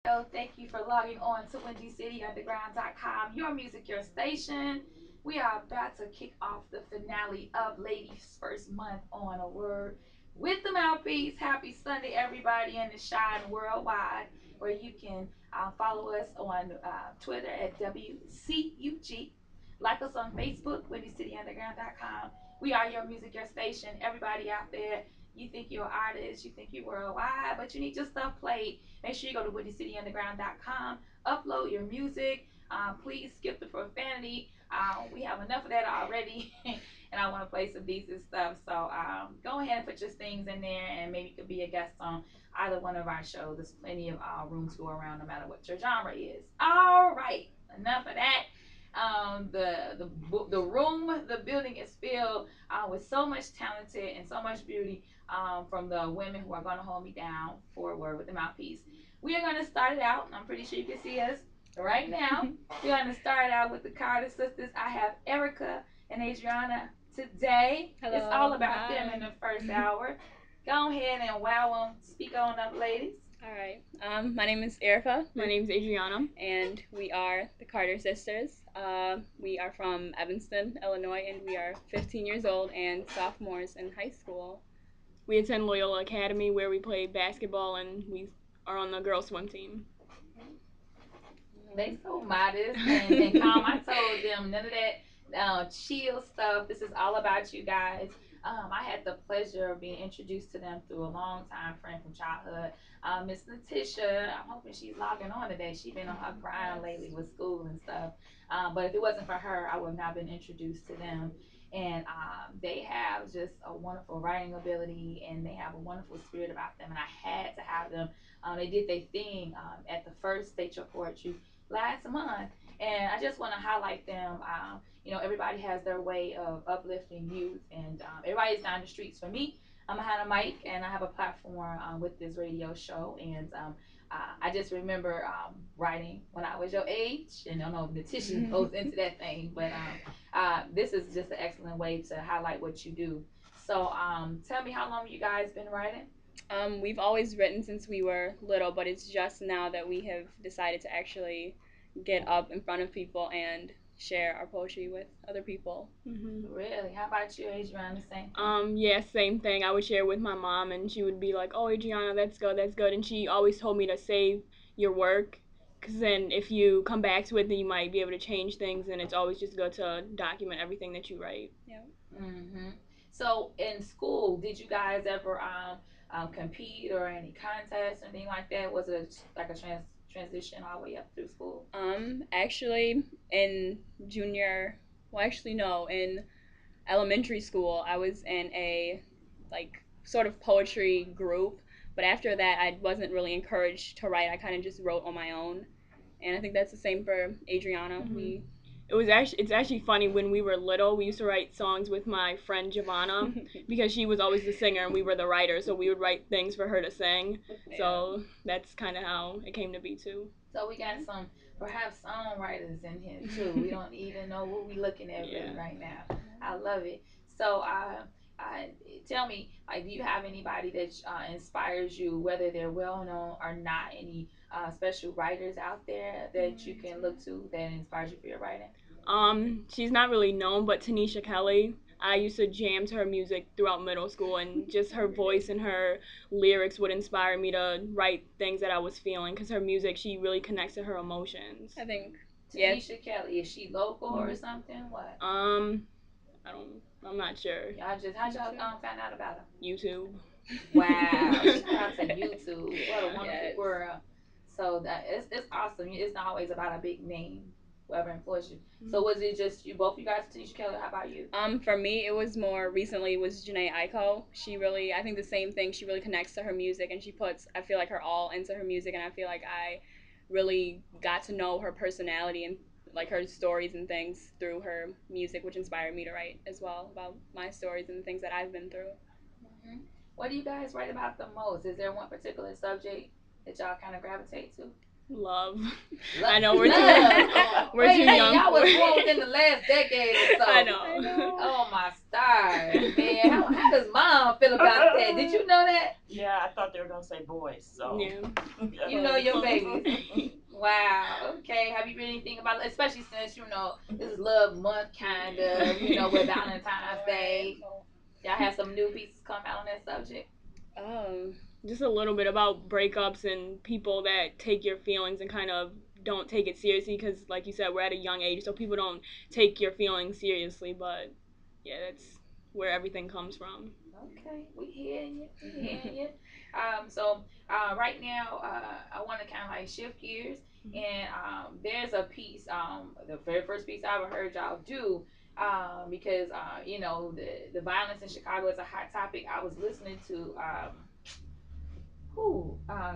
Thank you for logging on to WindyCityUnderground.com, your music, your station. We are about to kick off the finale of Ladies' First Month on a Word with the Mouthpiece. Happy Sunday, everybody in the Shine worldwide, where you can follow us on Twitter at WCUG. Like us on Facebook, WindyCityUnderground.com. We are your music, your station. Everybody out there, you think you're an artist, you think you're worldwide, but you need your stuff played. Make sure you go to WindyCityUnderground.com, upload your music. Please skip the profanity. We have enough of that already, and I want to play some decent stuff. So go ahead and put your things in there, and maybe you could be a guest on either one of our shows. There's plenty of room to go around, no matter what your genre is. All right, enough of that. The room, the building is filled with so much talented and so much beauty from the women who are going to hold me down forward with the Mouthpiece. We are going to start it out. I'm pretty sure you can see us right now. We're going to start out with the Carter sisters. I have Erika and Adriana today. Hello. It's all about Hi. them in the first hour. Go ahead and wow them. Speak on up, ladies. All right. My name is Erika. My name is Adriana, and we are the Carter sisters. We are from Evanston, Illinois, and we are 15 years old and sophomores in high school. We attend Loyola Academy, where we play basketball, and we are on the girls' swim team. They so modest and calm. I told them none of that chill stuff. This is all about you guys. I had the pleasure of being introduced to them through a long time friend from childhood, Miss Letitia. I'm hoping she's logging on today. She's been on her grind lately with school and stuff. But if it wasn't for her, I would have not been introduced to them. And they have just a wonderful writing ability, and they have a wonderful spirit about them. And I had to have them. They did their thing at the first State Your Poetry last month, and I just want to highlight them. Everybody has their way of uplifting youth, and everybody's down the streets. For me, I'm behind a mic, and I have a platform with this radio show, and I just remember writing when I was your age, and I don't know if Letitia goes into that thing, but this is just an excellent way to highlight what you do. So tell me, how long have you guys been writing? We've always written since we were little, but it's just now that we have decided to actually get up in front of people and share our poetry with other people. Really? How about you, Adriana? Same. Yeah, same thing. I would share with my mom, and she would be like, "Oh, Adriana, that's good, that's good," and she always told me to save your work, because then if you come back to it, then you might be able to change things, and it's always just good to document everything that you write. Yeah. So in school, did you guys ever compete or any contests or anything like that? Was it like a transition all the way up through school? Actually, in in elementary school, I was in a sort of poetry group, but after that, I wasn't really encouraged to write. I kind of just wrote on my own, and I think that's the same for Adriana. It's actually funny, when we were little, we used to write songs with my friend Giovanna because she was always the singer and we were the writers, so we would write things for her to sing. Yeah. So that's kind of how it came to be too. So we got some perhaps songwriters in here too. We don't even know what we're looking at really right now. I love it. So tell me, do you have anybody that inspires you, whether they're well known or not? Any special writers out there that you can look to that inspires you for your writing? She's not really known, but Tanisha Kelly. I used to jam to her music throughout middle school, and just her voice and her lyrics would inspire me to write things that I was feeling, because her music, she really connects to her emotions. I think. Tanisha Kelly, is she local or something? What? I'm not sure. How'd y'all find out about her? YouTube. Wow, shout out to YouTube. What a wonderful world. So that it's awesome. It's not always about a big name, whoever employs you. So was it just you, both you guys, Tanisha Kelly? How about you? For me, it was more recently was Janae Aiko. She really, I think the same thing. She really connects to her music, and she puts, I feel like, her all into her music, and I feel like I really got to know her personality and like her stories and things through her music, which inspired me to write as well about my stories and the things that I've been through. What do you guys write about the most? Is there one particular subject that y'all kind of gravitate to? Love. I know we're too we're too young. Y'all was born within the last decade or so. I know. Oh my stars, man. How does mom feel about that? Did you know that? Yeah, I thought they were gonna say boys. So yeah. You know your babies. Wow. Okay. Have you read anything about, especially since this is Love Month, kind of, with Valentine's Day? Y'all have some new pieces come out on that subject. Just a little bit about breakups and people that take your feelings and kind of don't take it seriously, because like you said, we're at a young age, so people don't take your feelings seriously. But yeah, that's where everything comes from. Okay, we hearing you. We hearing you. So right now, I want to kind of like shift gears, and there's a piece, the very first piece I ever heard y'all do, because the violence in Chicago is a hot topic. I was listening to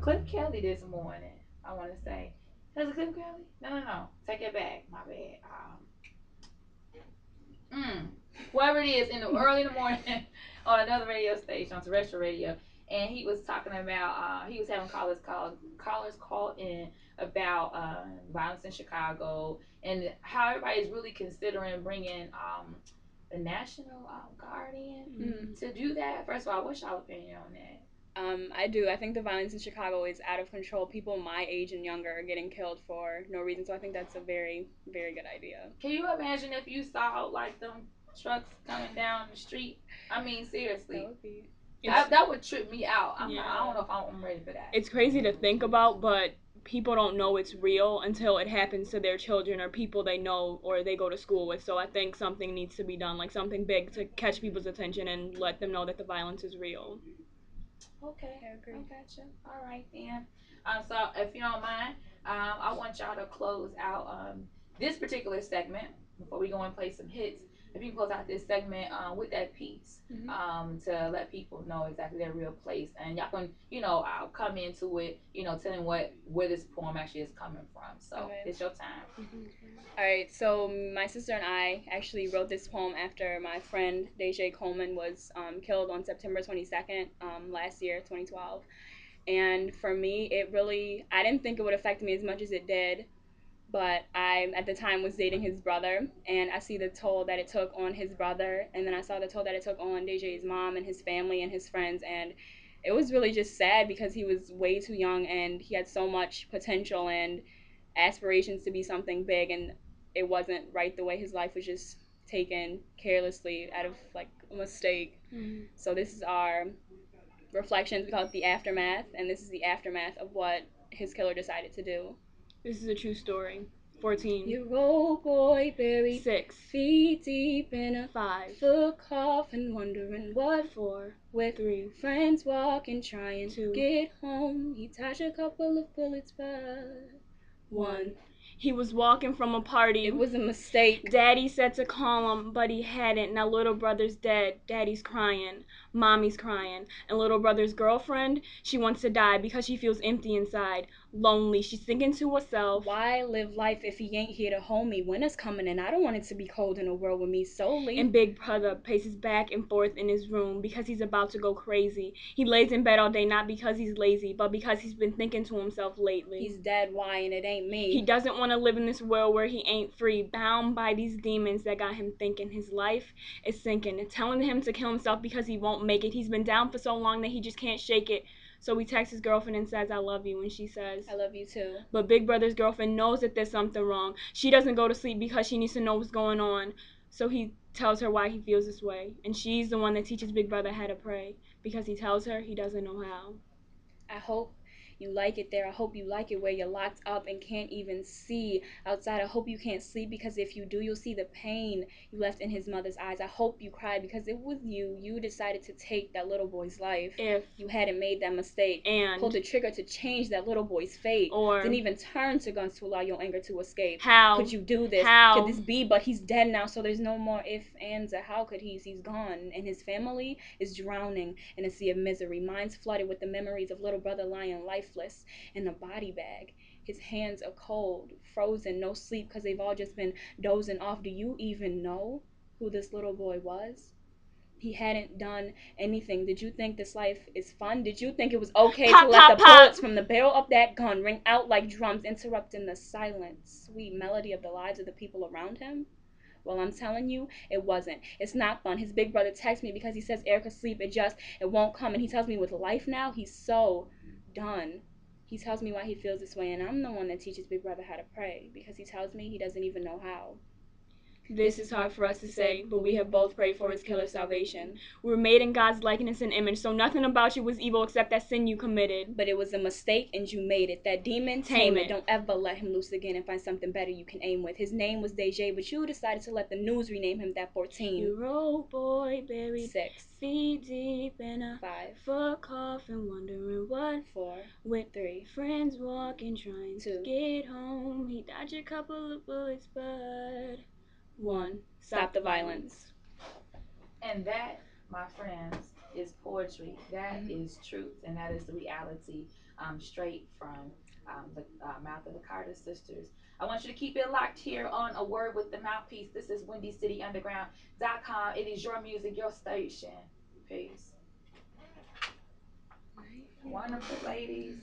Cliff Kelly this morning. I want to say, was it Cliff Kelly? No, take it back. My bad. Whoever it is, early in the morning on another radio station, on terrestrial radio, and he was talking about he was having callers call in about violence in Chicago and how everybody is really considering bringing the National Guard in to do that. First of all, what's y'all opinion on that? I do. I think the violence in Chicago is out of control. People my age and younger are getting killed for no reason. So I think that's a very, very good idea. Can you imagine if you saw like them trucks coming down the street? I mean, seriously. That would trip me out. I don't know if I'm ready for that. It's crazy to think about, but people don't know it's real until it happens to their children or people they know or they go to school with. So I think something needs to be done, like something big to catch people's attention and let them know that the violence is real. Okay, I gotcha. All right, then. So if you don't mind, I want y'all to close out this particular segment before we go and play some hits. If you can close out this segment with that piece to let people know exactly their real place, and y'all can, I'll come into it, telling where this poem actually is coming from. So it's your time. All right. So my sister and I actually wrote this poem after my friend Deja Coleman was killed on September 22nd last year, 2012. And for me, I didn't think it would affect me as much as it did. But I, at the time, was dating his brother, and I see the toll that it took on his brother, and then I saw the toll that it took on Deja's mom and his family and his friends, and it was really just sad because he was way too young, and he had so much potential and aspirations to be something big, and it wasn't right the way his life was just taken carelessly out of, like, a mistake. So this is our reflections. We call it the aftermath, and this is the aftermath of what his killer decided to do. This is a true story. 14-year-old boy buried 6 feet deep in a 5-foot coffin, wondering what for. With 3 friends walking, trying to get home, he touched a couple of bullets, but 1. He was walking from a party. It was a mistake. Daddy said to call him, but he hadn't. Now little brother's dead. Daddy's crying. Mommy's crying. And little brother's girlfriend, she wants to die because she feels empty inside. Lonely. She's thinking to herself, why live life if he ain't here to hold me? Winter's coming and I don't want it to be cold in a world with me solely. And big brother paces back and forth in his room because he's about to go crazy. He lays in bed all day not because he's lazy, but because he's been thinking to himself lately. He's dead, why, and it ain't me. He doesn't want to live in this world where he ain't free, bound by these demons that got him thinking. His life is sinking and telling him to kill himself because he won't make it. He's been down for so long that he just can't shake it. So he texts his girlfriend and says, I love you, and she says, I love you too. But Big Brother's girlfriend knows that there's something wrong. She doesn't go to sleep because she needs to know what's going on. So he tells her why he feels this way. And she's the one that teaches Big Brother how to pray, because he tells her he doesn't know how. I hope you like it there. I hope you like it where you're locked up and can't even see outside. I hope you can't sleep, because if you do, you'll see the pain you left in his mother's eyes. I hope you cry because it was you decided to take that little boy's life. If you hadn't made that mistake and pulled the trigger to change that little boy's fate, or didn't even turn to guns to allow your anger to escape. How could you do this? How could this be? But he's dead now, so there's no more ifs, ands, or how could he? He's gone, and his family is drowning in a sea of misery. Minds flooded with the memories of little brother lying lifeless in a body bag. His hands are cold, frozen, no sleep because they've all just been dozing off. Do you even know who this little boy was? he hadn't done anything. Did you think this life is fun? Did you think it was okay Pop, to let pop, the pop. bullets from the barrel of that gun ring out like drums, interrupting the silent, sweet melody of the lives of the people around him? Well, I'm telling you, it wasn't. It's not fun. His big brother texts me because he says, Erika, sleep. It won't come. And he tells me with life now, he's so done. He tells me why he feels this way, and I'm the one that teaches big brother how to pray because he tells me he doesn't even know how. This is hard for us to say, but we have both prayed for his killer's salvation. We were made in God's likeness and image, so nothing about you was evil except that sin you committed. But it was a mistake and you made it. That demon, tame it. Don't ever let him loose again and find something better you can aim with. His name was Deja, but you decided to let the news rename him that 14. Your old boy buried 6 feet deep in a 5 foot coffin, wondering what 4 with 3 friends walking, trying 2 to get home. He dodged a couple of bullets, but 1. Stop the violence. And that, my friends, is poetry. That is truth, and that is the reality, straight from the mouth of the Carter sisters. I want you to keep it locked here on A Word with the Mouthpiece. This is WindyCityUnderground.com. It is your music, your station. Peace. Wonderful ladies.